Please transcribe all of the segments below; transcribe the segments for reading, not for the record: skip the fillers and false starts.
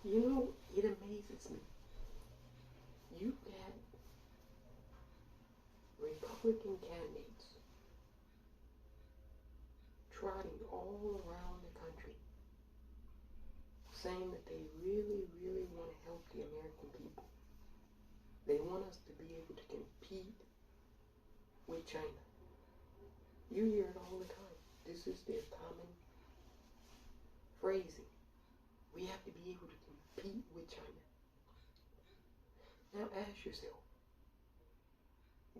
You know, it amazes me. You got Republican candidates trotting all around the country saying that they really, really want to help the American people. They want us to be able to compete with China. You hear it all the time. This is their common phrasing. We have to be able to compete with China. Now ask yourself,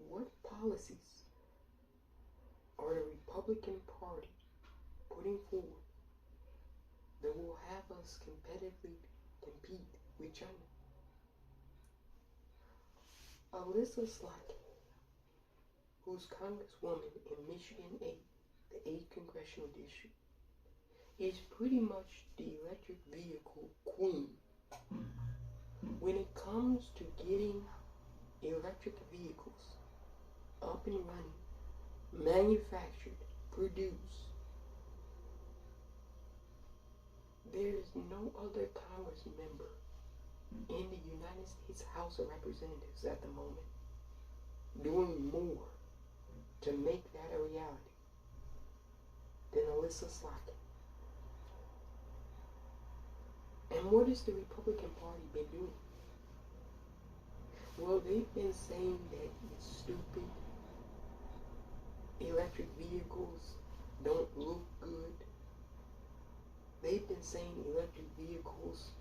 what policies are the Republican Party putting forward that will have us competitively compete with China? Elissa Slotkin, who's Congresswoman in Michigan 8, the 8th Congressional District, is pretty much the electric vehicle queen when it comes to getting electric vehicles up and running, manufactured, produced. There is no other Congress member in the United States House of Representatives at the moment doing more to make that a reality than Elissa Slotkin. And what has the Republican Party been doing? Well, they've been saying that it's stupid. Electric vehicles don't look good. They've been saying electric vehicles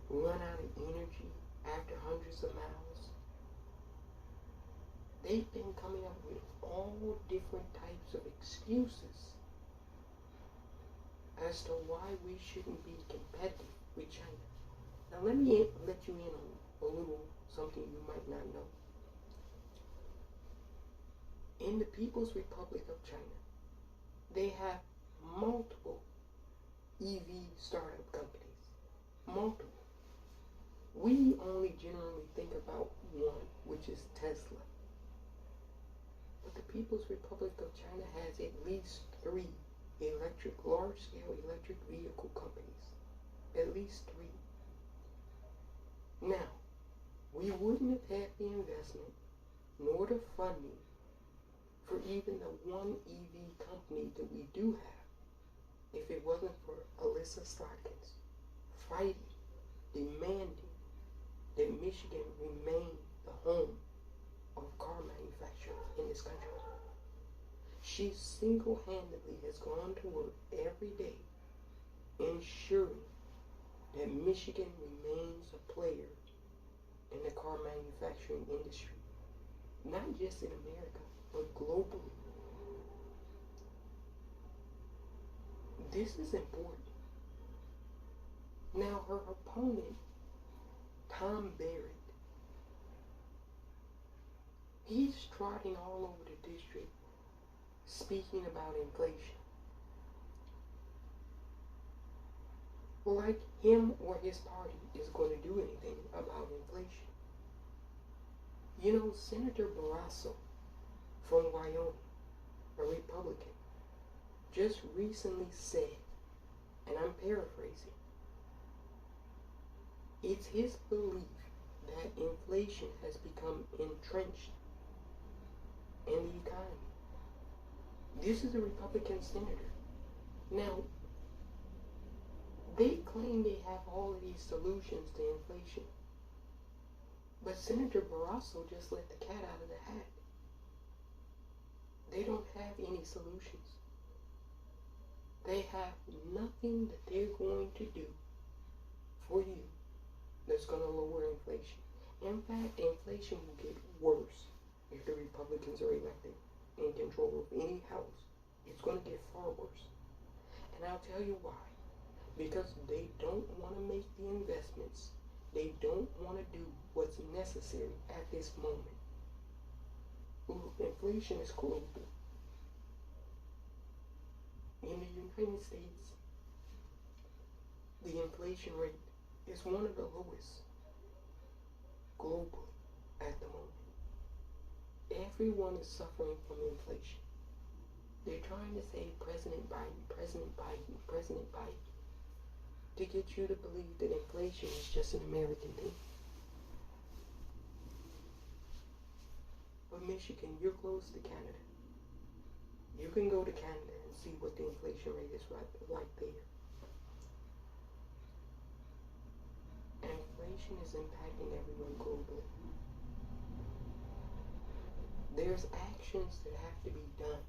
run out of energy after hundreds of miles. They've been coming up with all different types of excuses as to why we shouldn't be competitive with China. Now let me let you in on a little something you might not know. In the People's Republic of China, they have multiple EV startup companies. Multiple. We only generally think about one, which is Tesla. But the People's Republic of China has at least 3 large-scale electric vehicle companies. At least 3. Now, we wouldn't have had the investment nor the funding for even the one EV company that we do have if it wasn't for Elissa Slotkin's fighting, demanding that Michigan remain the home of car manufacturing in this country. She single-handedly has gone to work every day ensuring that Michigan remains a player in the car manufacturing industry, not just in America, but globally. This is important. Now, her opponent, Tom Barrett, he's trotting all over the district speaking about inflation. Like him or his party is going to do anything about inflation. You know, Senator Barrasso from Wyoming, a Republican, just recently said, and I'm paraphrasing, it's his belief that inflation has become entrenched in the economy. This is a Republican senator. Now, they claim they have all of these solutions to inflation. But Senator Barrasso just let the cat out of the hat. They don't have any solutions. They have nothing that they're going to do for you that's going to lower inflation. In fact, inflation will get worse if the Republicans are elected in control of any house. It's going to get far worse. And I'll tell you why. Because they don't want to make the investments. They don't want to do what's necessary at this moment. Ooh, inflation is global. In the United States, the inflation rate is one of the lowest globally at the moment. Everyone is suffering from inflation. They're trying to say President Biden, President Biden, President Biden. to get you to believe that inflation is just an American thing. But Michigan, you're close to Canada. You can go to Canada and see what the inflation rate is like there. Inflation is impacting everyone globally. There's actions that have to be done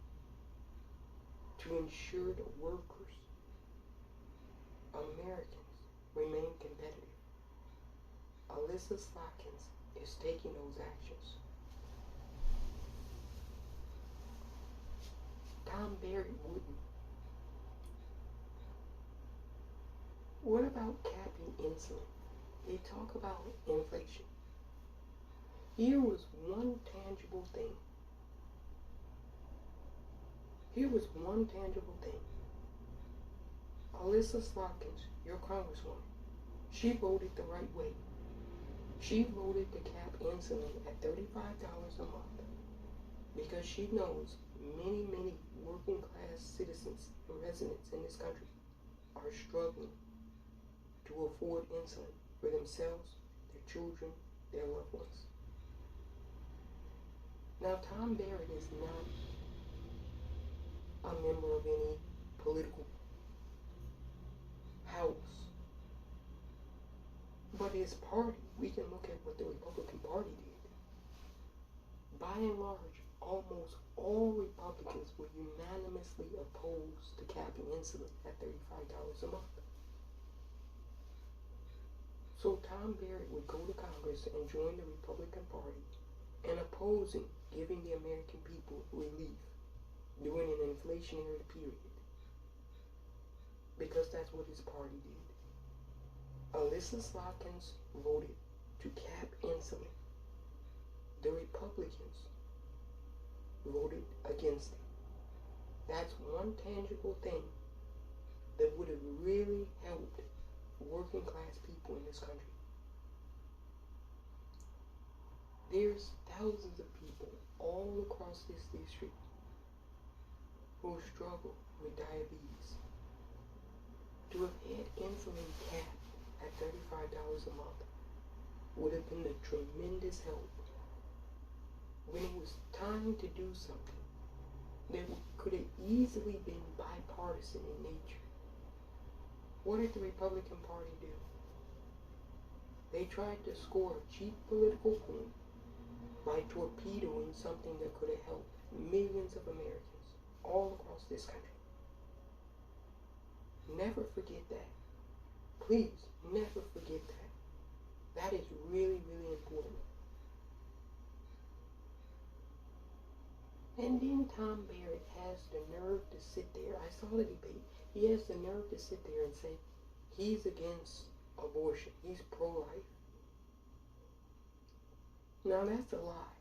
to ensure that workers, Americans, remain competitive. Elissa Slotkin is taking those actions. Tom Barrett wouldn't. What about capping insulin? They talk about inflation. Here was one tangible thing. Elissa Slotkin, your congresswoman, she voted the right way. She voted to cap insulin at $35 a month because she knows many, many working class citizens and residents in this country are struggling to afford insulin for themselves, their children, their loved ones. Now, Tom Barrett is not a member of any political house, but his party, we can look at what the Republican Party did. By and large, almost all Republicans were unanimously opposed to capping insulin at $35 a month. So Tom Barrett would go to Congress and join the Republican Party in opposing giving the American people relief during an inflationary period. Because that's what his party did. Elissa Slotkin voted to cap insulin. The Republicans voted against it. That's one tangible thing that would have really helped working class people in this country. There's thousands of people all across this district who struggle with diabetes. To have had insulin capped at $35 a month would have been a tremendous help. When it was time to do something that could have easily been bipartisan in nature, what did the Republican Party do? They tried to score a cheap political point by torpedoing something that could have helped millions of Americans all across this country. Never forget that. Please, never forget that. That is really, really important. And then Tom Barrett has the nerve to sit there. I saw the debate. He has the nerve to sit there and say he's against abortion. He's pro-life. Now that's a lie.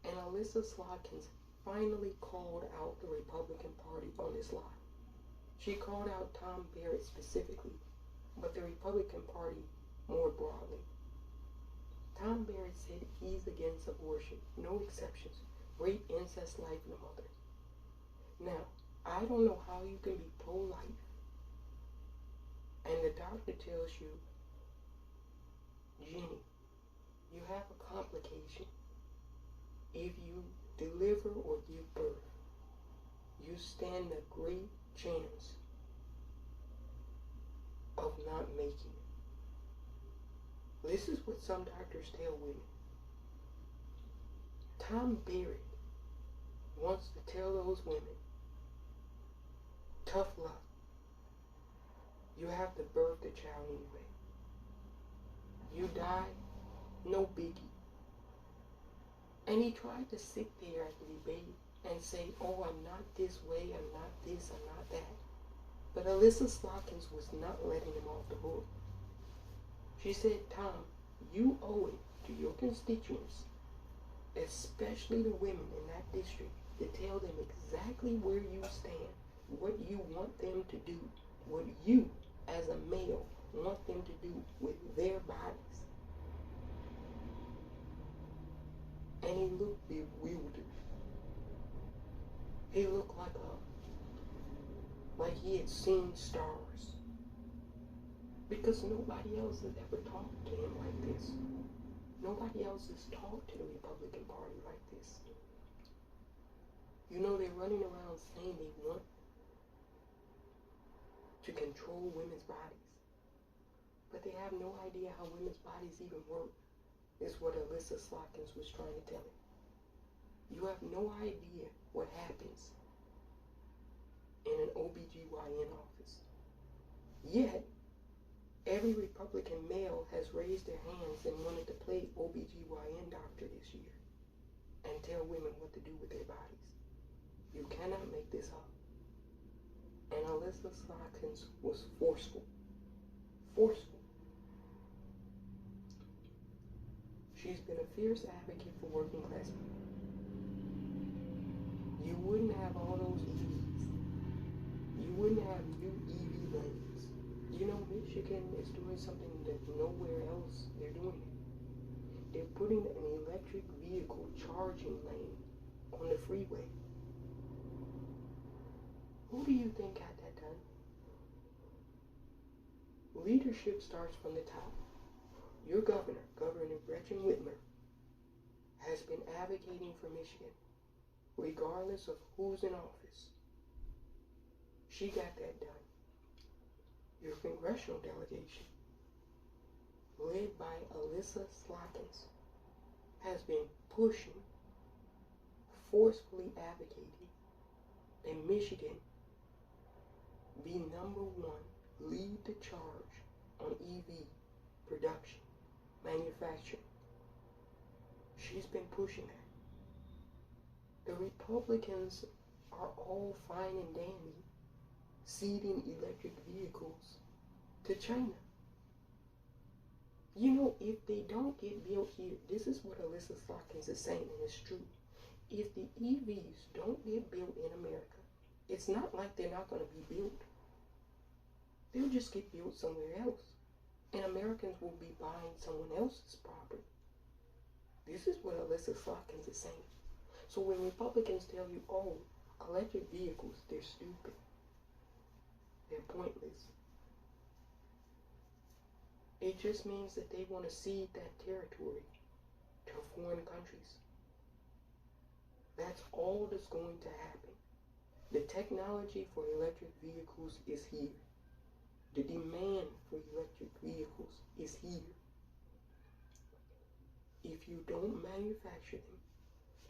And Elissa Slotkin finally called out the Republican Party on this lie. She called out Tom Barrett specifically, but the Republican Party more broadly. Tom Barrett said he's against abortion, no exceptions. Rape, incest, life, no other. Now, I don't know how you can be pro-life and the doctor tells you, Jenny, you have a complication. If you deliver or give birth, you stand a great chance of not making it. This is what some doctors tell women. Tom Barrett wants to tell those women, tough luck. You have to birth the child anyway. You die, no biggie. And he tried to sit there at the debate and say, oh, I'm not this way, I'm not this, I'm not that. But Elissa Slotkin was not letting him off the hook. She said, Tom, you owe it to your constituents, especially the women in that district, to tell them exactly where you stand, what you want them to do, what you, as a male, want them to do with their bodies. And he looked bewildered. He looked like he had seen stars. Because nobody else has ever talked to him like this. Nobody else has talked to the Republican Party like this. You know, they're running around saying they want to control women's bodies. But they have no idea how women's bodies even work, is what Elissa Slotkin was trying to tell him. You have no idea what happens in an OBGYN office. Yet, every Republican male has raised their hands and wanted to play OBGYN doctor this year and tell women what to do with their bodies. You cannot make this up. And Elissa Slotkin was forceful. Forceful. She's been a fierce advocate for working class people. You wouldn't have all those EVs. You wouldn't have new EV lanes. You know, Michigan is doing something that nowhere else they're doing it. They're putting an electric vehicle charging lane on the freeway. Who do you think got that done? Leadership starts from the top. Your governor, Governor Gretchen Whitmer, has been advocating for Michigan, regardless of who's in office. She got that done. Your congressional delegation, led by Elissa Slotkin, has been pushing, forcefully advocating that Michigan be number one, lead the charge on EV production, manufacturing. She's been pushing that. The Republicans are all fine and dandy ceding electric vehicles to China. You know, if they don't get built here, this is what Elissa Slotkin is saying, and it's true. If the EVs don't get built in America, it's not like they're not going to be built. They'll just get built somewhere else. And Americans will be buying someone else's property. This is what Elissa Slotkin is saying. So when Republicans tell you, oh, electric vehicles, they're stupid. They're pointless. It just means that they want to cede that territory to foreign countries. That's all that's going to happen. The technology for electric vehicles is here. The demand for electric vehicles is here. If you don't manufacture them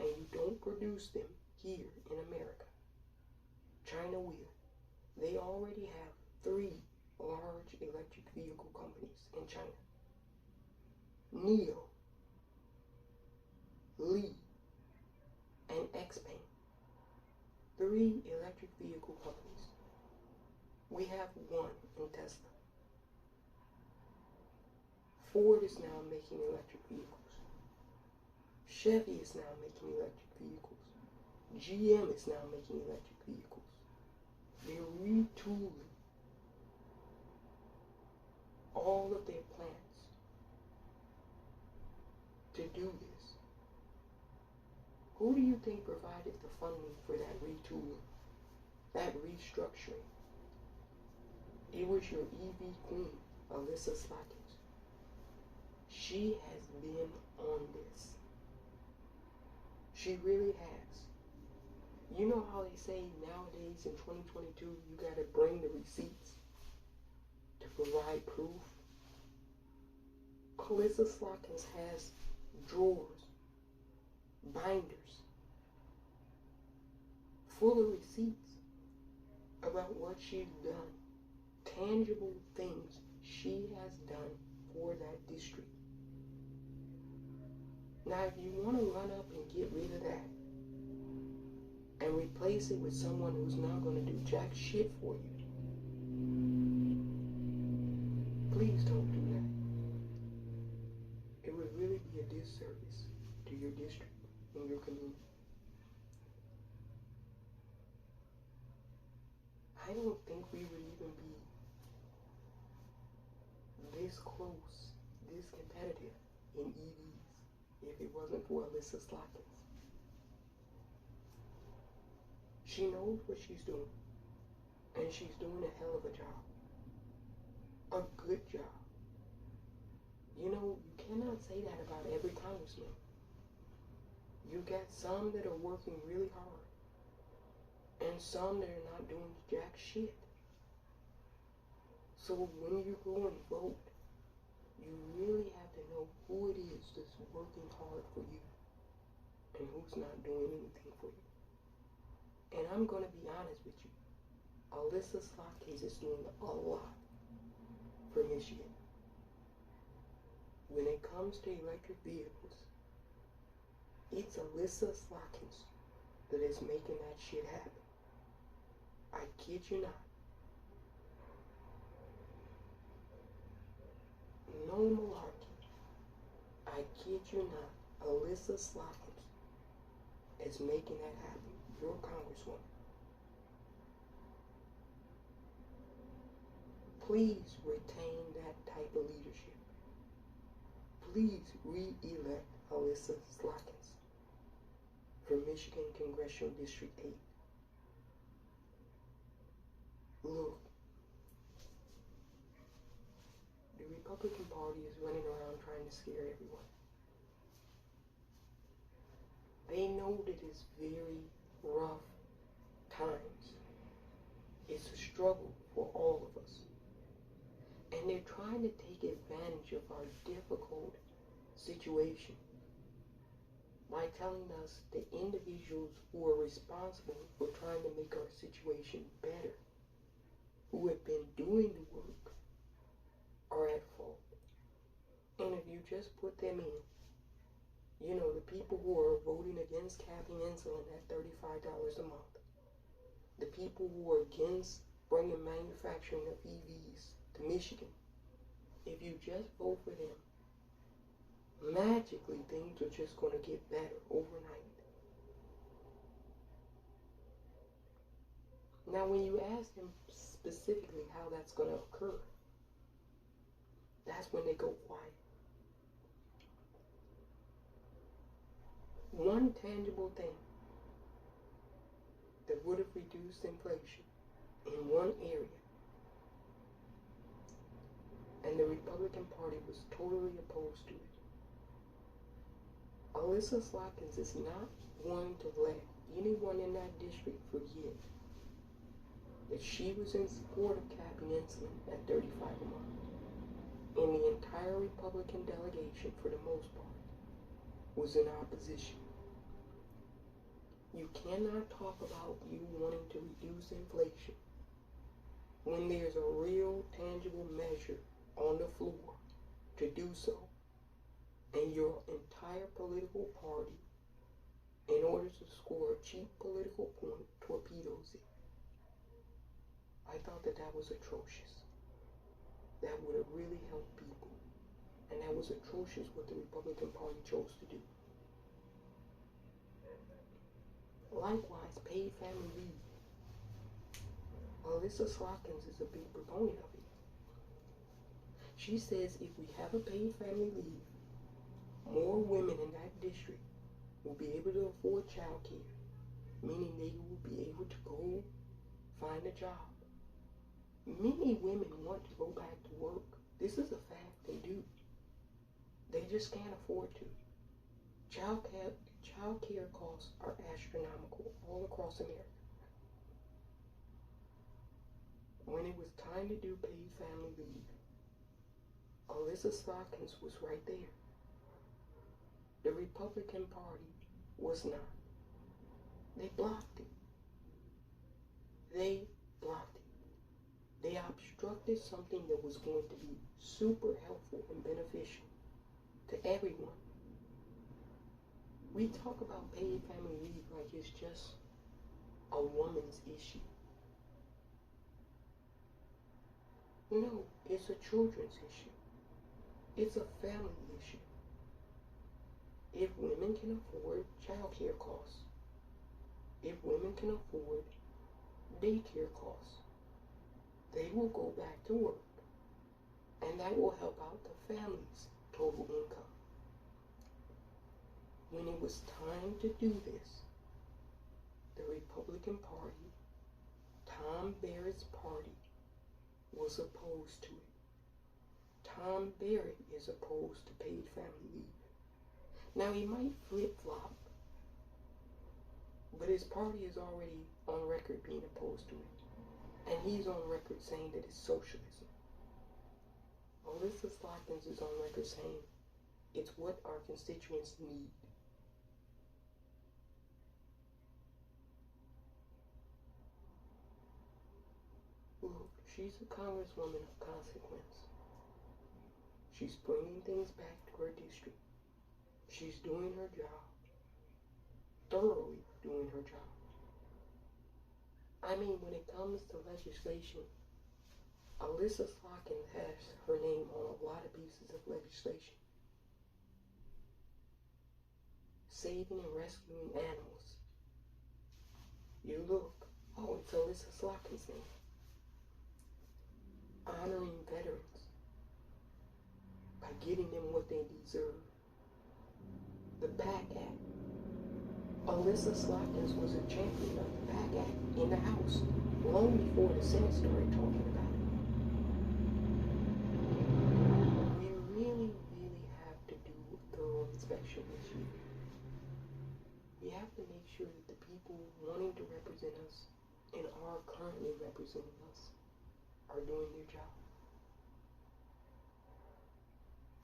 and you don't produce them here in America, China will. They already have 3 large electric vehicle companies in China. NIO, Li, and XPeng. 3 electric vehicle companies. We have 1 in Tesla. Ford is now making electric vehicles. Chevy is now making electric vehicles. GM is now making electric vehicles. They're retooling all of their plants to do this. Who do you think provided the funding for that retooling, that restructuring? It was your EV queen, Elissa Slotkin. She has been on this. She really has. You know how they say nowadays in 2022, you gotta bring the receipts to provide proof? Elissa Slotkin has drawers, binders, full of receipts about what she's done. Tangible things she has done for that district. Now, if you want to run up and get rid of that and replace it with someone who's not going to do jack shit for you, please don't do that. It would really be a disservice to your district and your community. I don't think we would even be this close, this competitive in EVs if it wasn't for Elissa Slotkin. She knows what she's doing, and she's doing a hell of a job. a good job. You know, you cannot say that about every congressman. You got some that are working really hard, and some that are not doing jack shit. So when you go and vote, you really have to know who it is that's working hard for you and who's not doing anything for you. And I'm going to be honest with you. Elissa Slotkin is doing a lot for Michigan. When it comes to electric vehicles, it's Elissa Slotkin that is making that shit happen. I kid you not. No malarkey. I kid you not. Elissa Slotkin is making that happen. Your congresswoman. Please retain that type of leadership. Please re-elect Elissa Slotkin for Michigan Congressional District 8. Look, the Republican Party is running around trying to scare everyone. They know that it's very rough times. It's a struggle for all of us. And they're trying to take advantage of our difficult situation by telling us the individuals who are responsible for trying to make our situation better, who have been doing the work, are at fault. And if you just put them in, you know, the people who are voting against capping insulin at $35 a month, the people who are against bringing manufacturing of EVs to Michigan, if you just vote for them, magically things are just going to get better overnight. Now, when you ask them specifically how that's going to occur, that's when they go quiet. One tangible thing that would have reduced inflation in one area, and the Republican Party was totally opposed to it. Elissa Slotkin is not going to let anyone in that district forget that she was in support of capping insulin at $35 a month. And the entire Republican delegation, for the most part, was in opposition. You cannot talk about you wanting to reduce inflation when there's a real, tangible measure on the floor to do so, and your entire political party, in order to score a cheap political point, torpedoes it. I thought that that was atrocious. That would have really helped people. And that was atrocious what the Republican Party chose to do. Likewise, paid family leave. Elissa Slotkin is a big proponent of it. She says if we have a paid family leave, more women in that district will be able to afford child care, meaning they will be able to go find a job. Many women want to go back to work. This is a fact, they do. They just can't afford to. Child care costs are astronomical all across America. When it was time to do paid family leave, Elissa Slotkin was right there. The Republican Party was not. They blocked it. They blocked it. They obstructed something that was going to be super helpful and beneficial to everyone. We talk about paid family leave like it's just a woman's issue. No, it's a children's issue. It's a family issue. If women can afford child care costs, if women can afford daycare costs, they will go back to work, and that will help out the family's total income. When it was time to do this, the Republican Party, Tom Barrett's party, was opposed to it. Tom Barrett is opposed to paid family leave. Now, he might flip-flop, but his party is already on record being opposed to it. And he's on record saying that it's socialism. Elissa Slotkin is on record saying it's what our constituents need. Look, she's a congresswoman of consequence. She's bringing things back to her district. She's doing her job. Thoroughly doing her job. I mean, when it comes to legislation, Elissa Slotkin has her name on a lot of pieces of legislation. Saving and rescuing animals. You look, oh, it's Elissa Slotkin's name. Honoring veterans by giving them what they deserve. The PAC Act. Elissa Slotkin was a champion of the PAC Act in the House long before the Senate started talking about it. We really, really have to do a thorough inspection this year. We have to make sure that the people wanting to represent us and are currently representing us are doing their job.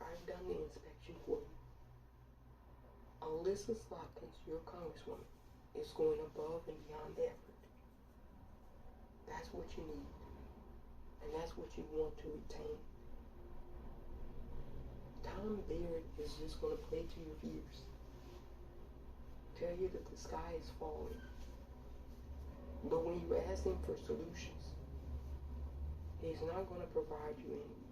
I've done the inspection for you. Elissa Slotkin, your congresswoman, is going above and beyond effort. That's what you need. And that's what you want to retain. Tom Barrett is just going to play to your fears. Tell you that the sky is falling. But when you ask him for solutions, he's not going to provide you any.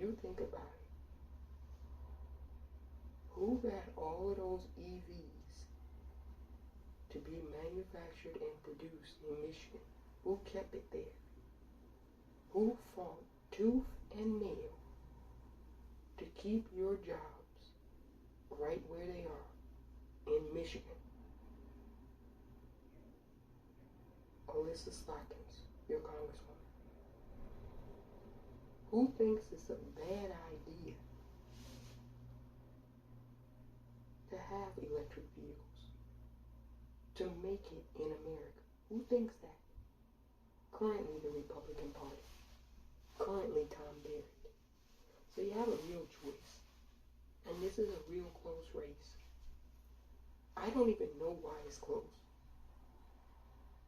You think about it. Who got all of those EVs to be manufactured and produced in Michigan? Who kept it there? Who fought tooth and nail to keep your jobs right where they are in Michigan? Elissa Slotkin, your congresswoman. Who thinks it's a bad idea to have electric vehicles, to make it in America? Who thinks that? Currently the Republican Party. Currently Tom Barrett. So you have a real choice. And this is a real close race. I don't even know why it's close.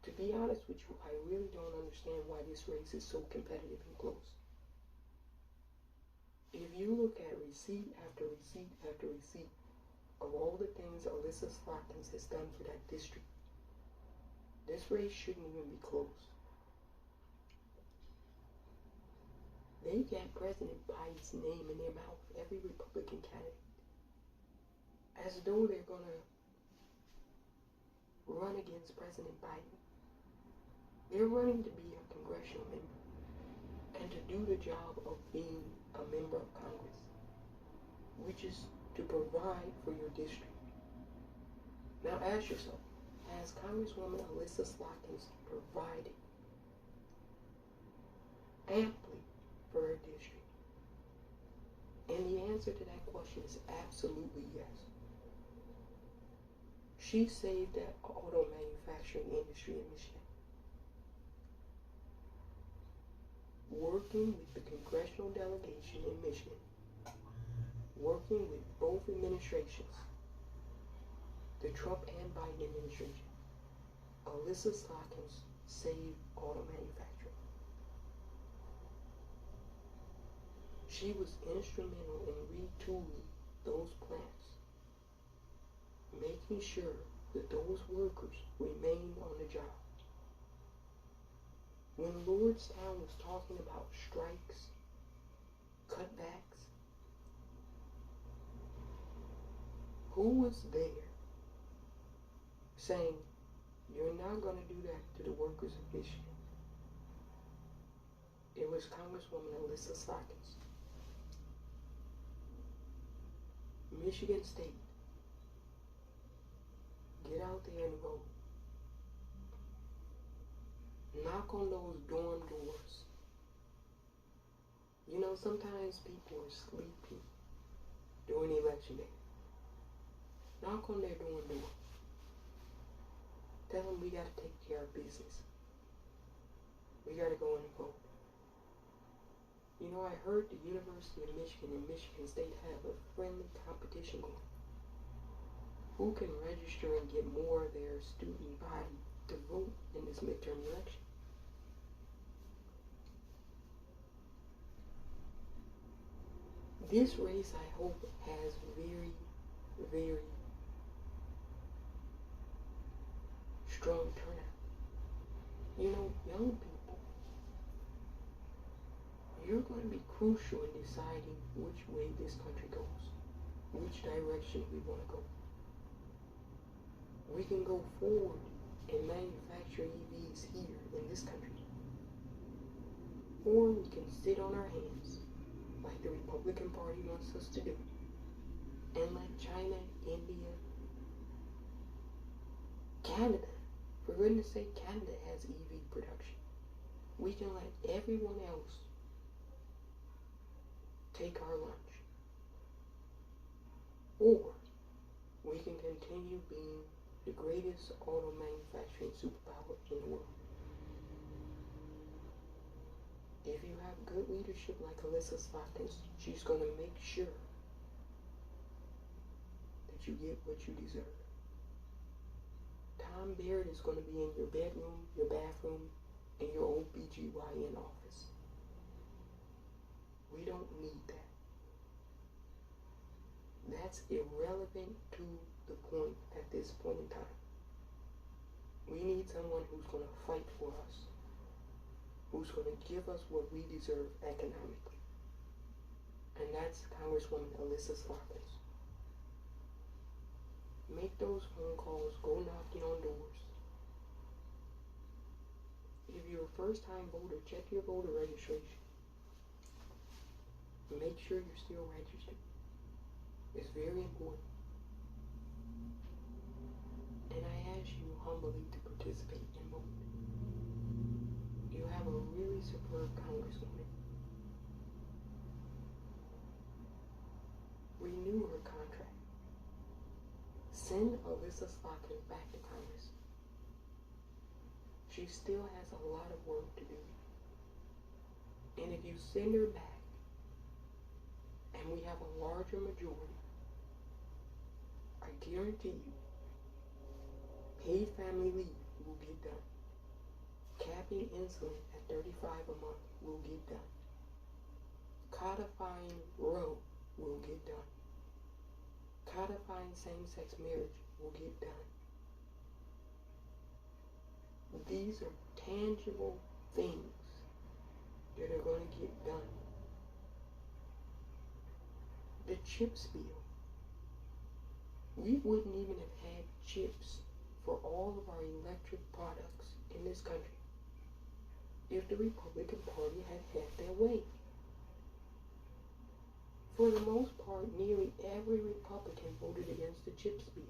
To be honest with you, I really don't understand why this race is so competitive and close. If you look at receipt after receipt after receipt of all the things Elissa Slotkin has done for that district, this race shouldn't even be close. They got President Biden's name in their mouth, every Republican candidate, as though they're going to run against President Biden. They're running to be a congressional member and to do the job of being a member of Congress, which is to provide for your district. Now ask yourself, has Congresswoman Elissa Slotkin provided amply for her district? And the answer to that question is absolutely yes. She saved that auto manufacturing industry in Michigan. Working with the congressional delegation in Michigan, working with both administrations, the Trump and Biden administration, Elissa Slotkin saved auto manufacturing. She was instrumental in retooling those plants, making sure that those workers remained on the job. When Lordstown was talking about strikes, cutbacks, who was there saying, you're not going to do that to the workers of Michigan? It was Congresswoman Elissa Slotkin. Michigan State, get out there and vote. Knock on those dorm doors You know, sometimes people are sleepy during election day. Knock on their door. Tell them we got to take care of business. We got to go and vote. You know, I heard the University of Michigan and Michigan State have a friendly competition going. Who can register and get more of their student body to vote in this midterm election? This race, I hope, has very, very strong turnout. You know, young people, you're going to be crucial in deciding which way this country goes, which direction we want to go. We can go forward and manufacture EVs here in this country, or we can sit on our hands like the Republican Party wants us to do, and let China, India, Canada, for goodness sake, Canada has EV production. We can let everyone else take our lunch. Or we can continue being the greatest auto manufacturing superpower in the world. If you have good leadership like Elissa, she's going to make sure that you get what you deserve. Tom Baird is going to be in your bedroom, your bathroom, and your OBGYN office. We don't need that. That's irrelevant to the point at this point in time. We need someone who's going to fight for us, who's going to give us what we deserve economically. And that's Congresswoman Elissa Slotkin. Make those phone calls, go knocking on doors. If you're a first-time voter, check your voter registration. Make sure you're still registered. It's very important. And I ask you humbly to participate in voting. You have a really superb Congresswoman. Renew her contract. Send Elissa Slotkin back to Congress. She still has a lot of work to do. And if you send her back, and we have a larger majority, I guarantee you, paid family leave will get done. Capping insulin at $35 a month will get done. Codifying Roe will get done. Codifying same-sex marriage will get done. These are tangible things that are going to get done. The chips bill. We wouldn't even have had chips for all of our electric products in this country if the Republican Party had had their way. For the most part, nearly every Republican voted against the chips bill.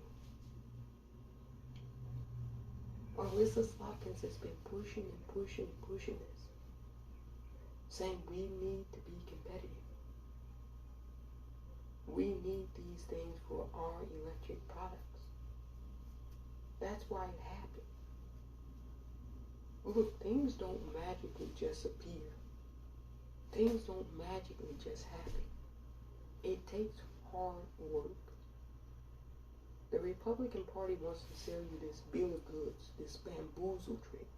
Elissa Slotkin has been pushing this, saying we need to be competitive. We need these things for our electric products. That's why it happened. Look, things don't magically just appear. Things don't magically just happen. It takes hard work. The Republican Party wants to sell you this bill of goods, this bamboozle trick,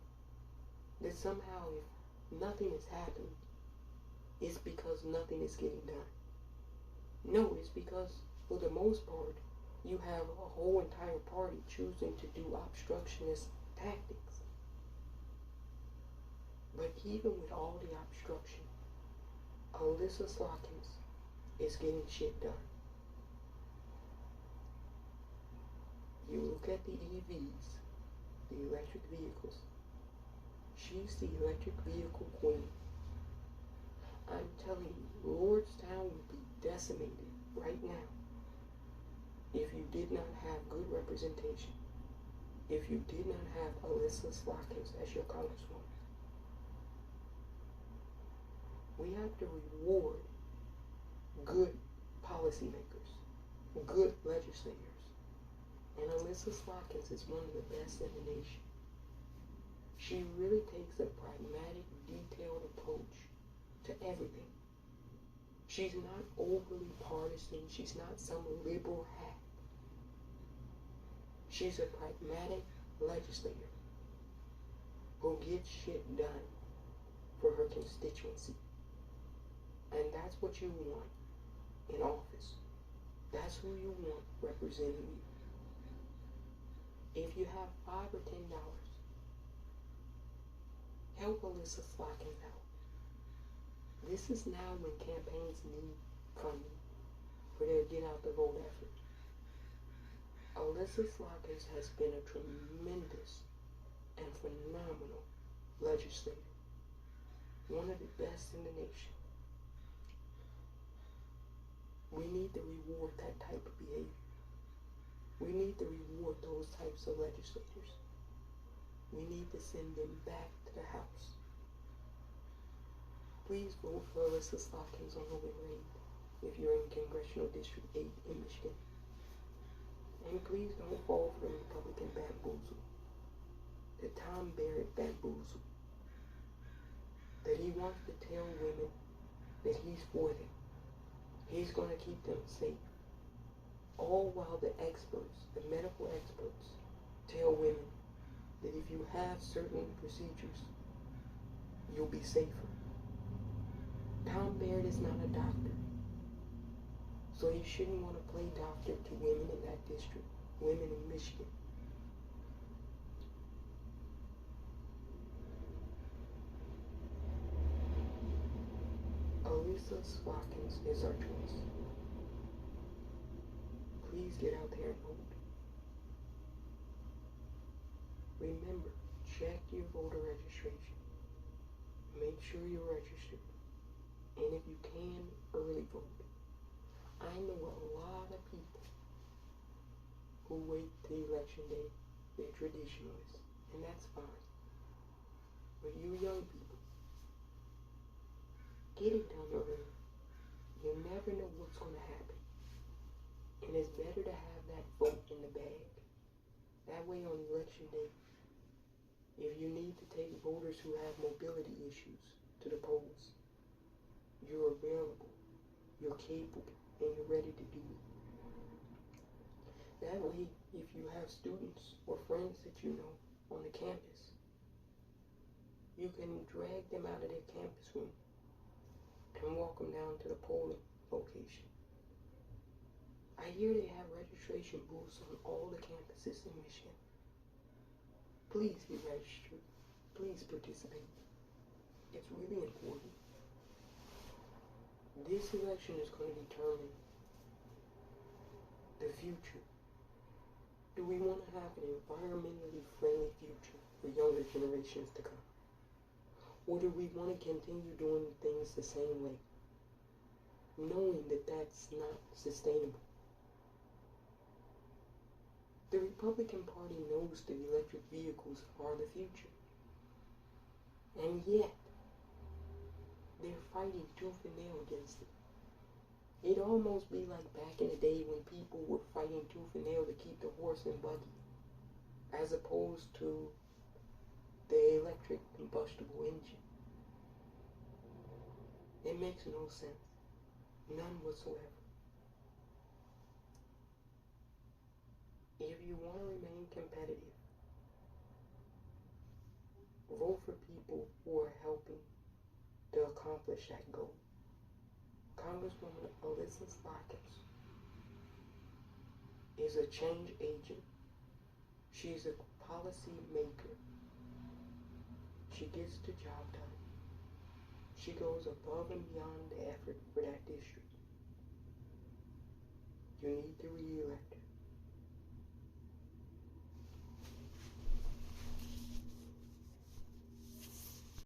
that somehow if nothing is happening, it's because nothing is getting done. No, it's because, for the most part, you have a whole entire party choosing to do obstructionist tactics. But even with all the obstruction, Elissa Slotkin is getting shit done. You look at the EVs, the electric vehicles. She's the electric vehicle queen. I'm telling you, Lordstown would be decimated right now if you did not have good representation, if you did not have Elissa Slotkin as your congresswoman. We have to reward good policymakers, good legislators. And Elissa Slotkin is one of the best in the nation. She really takes a pragmatic, detailed approach to everything. She's not overly partisan. She's not some liberal hack. She's a pragmatic legislator who gets shit done for her constituency. And that's what you want in office. That's who you want representing you. If you have $5 or $10, help Elissa Slotkin out. This is now when campaigns need funding for their get out the vote effort. Elissa Slotkin has been a tremendous and phenomenal legislator. One of the best in the nation. We need to reward that type of behavior. We need to reward those types of legislators. We need to send them back to the House. Please vote for Elissa Slotkin on November 8th if you're in Congressional District 8 in Michigan. And please don't fall for the Republican bamboozle. The Tom Barrett bamboozle. That he wants to tell women that he's for them. He's going to keep them safe. All while the experts, the medical experts, tell women that if you have certain procedures, you'll be safer. Tom Barrett is not a doctor. So you shouldn't want to play doctor to women in that district, women in Michigan. Elissa Slotkin is our choice. Please get out there and vote. Remember, check your voter registration. Make sure you're registered. And if you can, early vote. I know a lot of people who wait till election day. They're traditionalists, and that's fine. But you young people, get it done early. You never know what's going to happen. And it's better to have that vote in the bag. That way on election day, if you need to take voters who have mobility issues to the polls, you're available, you're capable, and you're ready to do it. That way, if you have students or friends that you know on the campus, you can drag them out of their campus room and walk them down to the polling location. I hear they have registration booths on all the campuses in Michigan. Please get registered. Please participate. It's really important. This election is going to determine the future. Do we want to have an environmentally friendly future for younger generations to come? Or do we want to continue doing things the same way, knowing that that's not sustainable? The Republican Party knows that electric vehicles are the future. And yet, they're fighting tooth and nail against it. It'd almost be like back in the day when people were fighting tooth and nail to keep the horse and buggy, as opposed to the electric combustible engine. It makes no sense. None whatsoever. If you want to remain competitive, vote for people who are helping to accomplish that goal. Congresswoman Elissa Slotkin is a change agent. She's a policy maker. She gets the job done. She goes above and beyond the effort for that district. You need to re-elect her.